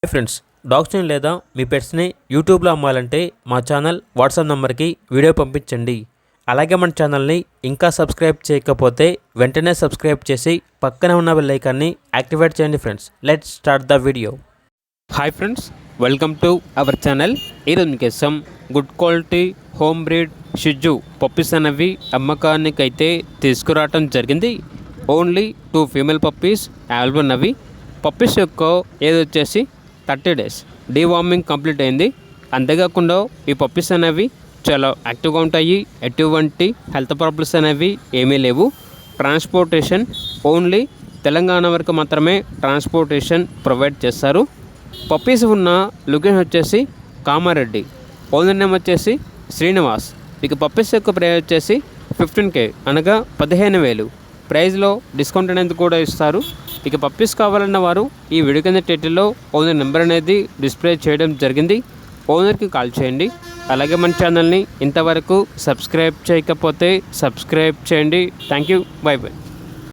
Hi friends, డాగ్స్ని లేదా మీ పెట్స్ని యూట్యూబ్లో అమ్మాలంటే మా ఛానల్ వాట్సాప్ నెంబర్కి వీడియో పంపించండి. అలాగే మన ఛానల్ని ఇంకా సబ్స్క్రైబ్ చేయకపోతే వెంటనే సబ్స్క్రైబ్ చేసి పక్కనే ఉన్న బెల్ ఐకాన్ని యాక్టివేట్ చేయండి. Friends, let's start the video. Hi friends, welcome to our channel. ఈరోజు మీకోసం గుడ్ క్వాలిటీ హోమ్ బ్రీడ్ షిజు పప్పీస్ అనేవి అమ్మకానికైతే తీసుకురావటం జరిగింది. ఓన్లీ 2 ఫీమేల్ పప్పీస్ అవైలబుల్ ఉన్నవి. పప్పీస్ యొక్క ఏజ్ వచ్చేసి 30 days డీవార్మింగ్ కంప్లీట్ అయింది. అంతేకాకుండా ఈ పప్పీస్ అనేవి చాలా యాక్టివ్గా ఉంటాయి. ఎటువంటి హెల్త్ ప్రాబ్లమ్స్ అనేవి ఏమీ లేవు. ట్రాన్స్పోర్టేషన్ ఓన్లీ తెలంగాణ వరకు మాత్రమే ట్రాన్స్పోర్టేషన్ ప్రొవైడ్ చేస్తారు. పప్పీస్ ఉన్న లొకేషన్ వచ్చేసి కామారెడ్డి. ఓనర్ నేమ్ వచ్చేసి శ్రీనివాస్. ఇక పప్పీస్ యొక్క ప్రైస్ వచ్చేసి 15K అనగా 15,000. ప్రైస్లో డిస్కౌంట్ అనేది కూడా ఇస్తారు. ఇక పప్పీస్ కావాలన్న వారు ఈ వీడియో కింద టైటిల్లో ఓనర్ నెంబర్ అనేది డిస్ప్లే చేయడం జరిగింది. ఓనర్కి కాల్ చేయండి. అలాగే మన ఛానల్ని ఇంతవరకు సబ్స్క్రైబ్ చేయకపోతే సబ్స్క్రైబ్ చేయండి. Thank you. By by.